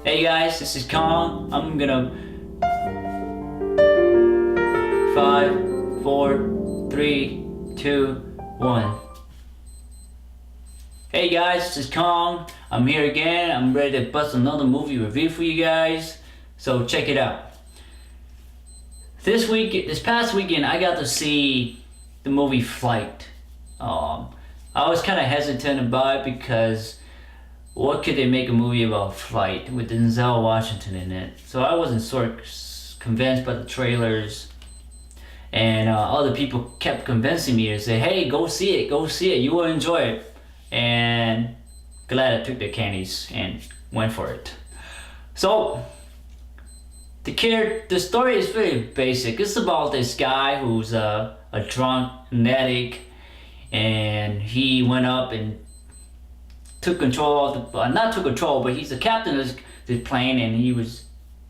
Hey guys, this is Kong. I'm gonna 5, 4, 3, 2, 1. Hey guys, this is Kong. I'm here again. I'm ready to bust another movie review for you guys. So check it out. This past weekend, I got to see the movie Flight. I was kind of hesitant about it because what could they make a movie about flight with Denzel Washington in it? So I wasn't sort of convinced by the trailers, and other people kept convincing me to say, "Hey, go see it, you will enjoy it." And glad I took the candies and went for it. So the story is very basic. It's about this guy who's a drunk, an addict, and he went up and took control of the, not took control, but he's the captain of the plane, and he was,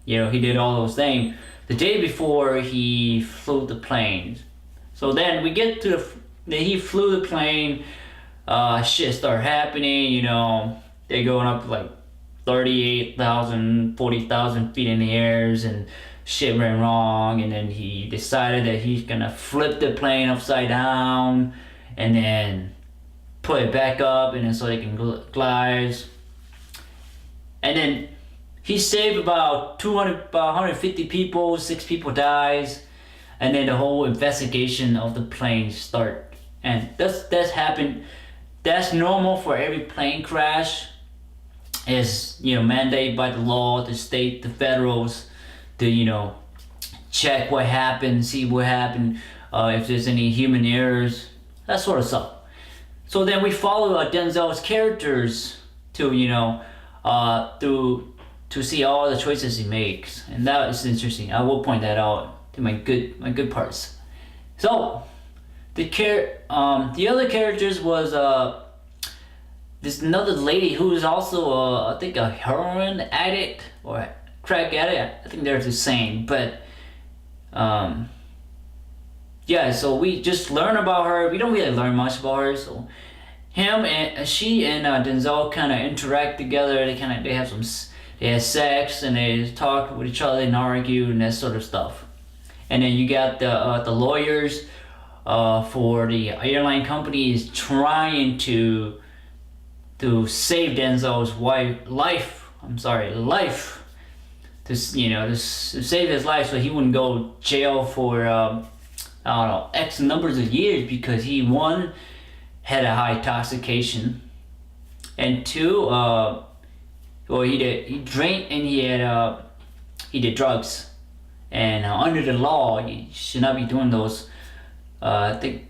he did all those things the day before he flew the plane. So then we get to he flew the plane, shit started happening, they're going up like 38,000, 40,000 feet in the air, and shit went wrong, and then he decided that he's gonna flip the plane upside down, and then put it back up, and then so they can glide. And then he saved about 150 people, 6 people dies, and then the whole investigation of the plane start. And that's happened. That's normal for every plane crash. Is mandated by the law, the state, the federals, to check what happened, see what happened, if there's any human errors, that sort of stuff. So then we follow Denzel's characters to to see all the choices he makes, and that is interesting. I will point that out to my good parts. So the other characters was this another lady who is also I think a heroin addict or a crack addict. I think they're the same, but yeah. So we just learn about her. We don't really learn much about her. So she and Denzel kind of interact together. They have sex, and they talk with each other and argue and that sort of stuff. And then you got the lawyers for the airline company is trying to save Denzel's life. To save his life so he wouldn't go jail for I don't know, X numbers of years, because he, one, had a high intoxication, and two, he drank, and he did drugs, and under the law you should not be doing those. I think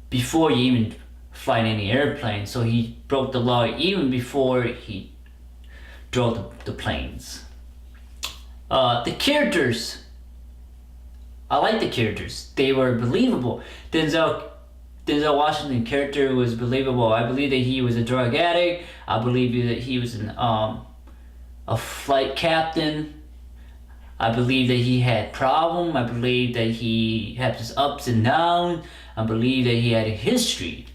before you even fly in any airplane, so he broke the law even before he drove the planes. The characters, I like the characters. They were believable. Denzel Washington character was believable. I believe that he was a drug addict. I believe that he was a flight captain. I believe that he had problem. I believe that he had his ups and downs. I believe that he had a history.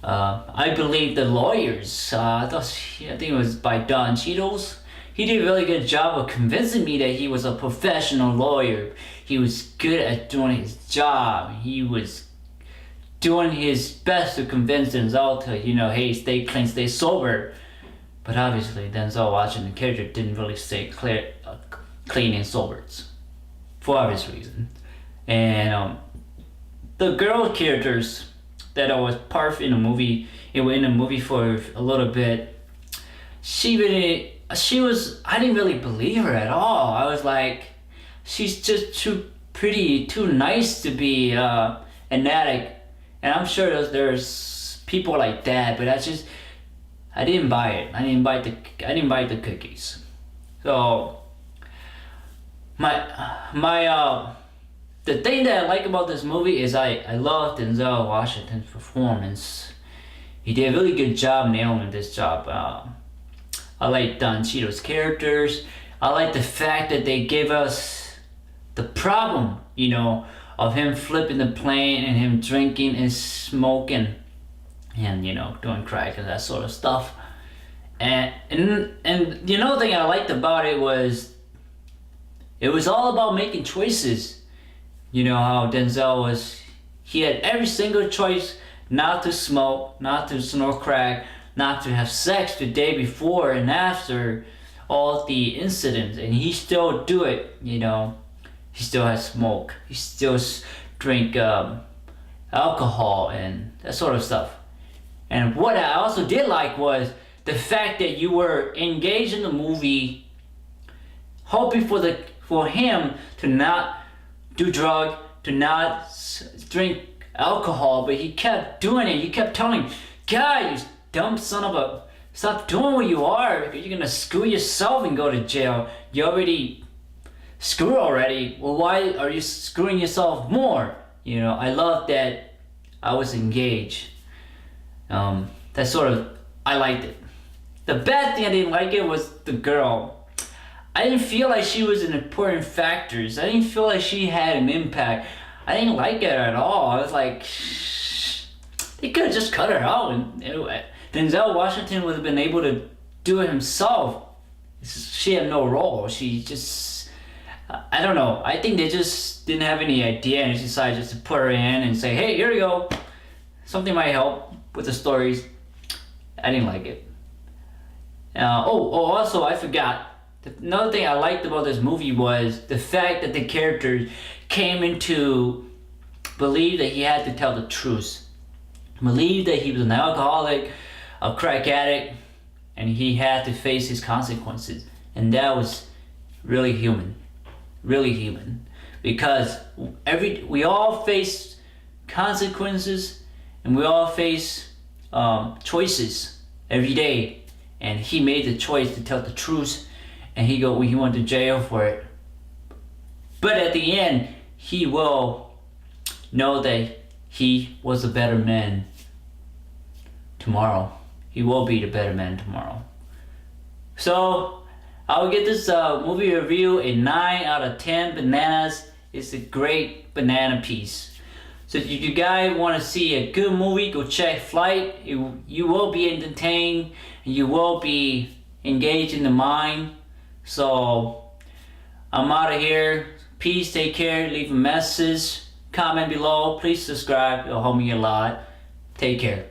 I believe the lawyers. I think it was by Don Cheadle's. He did a really good job of convincing me that he was a professional lawyer. He was good at doing his job. He was doing his best to convince Denzel to, hey, stay clean, stay sober. But obviously, Denzel Washington character didn't really stay clean and sober, for obvious reasons. And the girl characters that I was part in the movie, in the movie for a little bit, I didn't really believe her at all. I was like, she's just too pretty, too nice to be an addict. And I'm sure there's people like that, but I didn't buy it. I didn't buy the cookies. So the thing that I like about this movie is I love Denzel Washington's performance. He did a really good job nailing this job. I like Don Cheadle's characters. I like the fact that they give us the problem, of him flipping the plane and him drinking and smoking and, doing crack and that sort of stuff. And the other thing I liked about it was all about making choices. You know how Denzel was, he had every single choice not to smoke, not to snort crack, not to have sex the day before and after all the incidents, and he still do it. You know, he still has smoke, he still drink alcohol and that sort of stuff. And what I also did like was the fact that you were engaged in the movie, hoping for him to not do drug, to not drink alcohol, but he kept doing it. You kept telling him, God, you dumb son of a, stop doing what you are. You're gonna screw yourself and go to jail. You already screwed already. Well, why are you screwing yourself more? You know, I love that I was engaged. That sort of, I liked it. The bad thing I didn't like it was the girl. I didn't feel like she was an important factor. I didn't feel like she had an impact. I didn't like it at all. I was like, they could have just cut her out. And Denzel Washington would have been able to do it himself. She had no role. She just, I don't know. I think they just didn't have any idea and decided just to put her in and say, hey, here you go. Something might help with the stories. I didn't like it. Also, I forgot. Another thing I liked about this movie was the fact that the characters came into believe that he had to tell the truth. Believe that he was an alcoholic, a crack addict, and he had to face his consequences. And that was really human. Really human. Because we all face consequences and we all face choices every day. And he made the choice to tell the truth, and he went to jail for it. But at the end, he will know that he was a better man tomorrow. He will be the better man tomorrow. So I will give this movie review a 9 out of 10 bananas. It's a great banana piece. So if you guys want to see a good movie, go check Flight. You will be entertained. You will be engaged in the mind. So I'm out of here. Peace, take care, leave a message, comment below. Please subscribe, it'll help me a lot. Take care.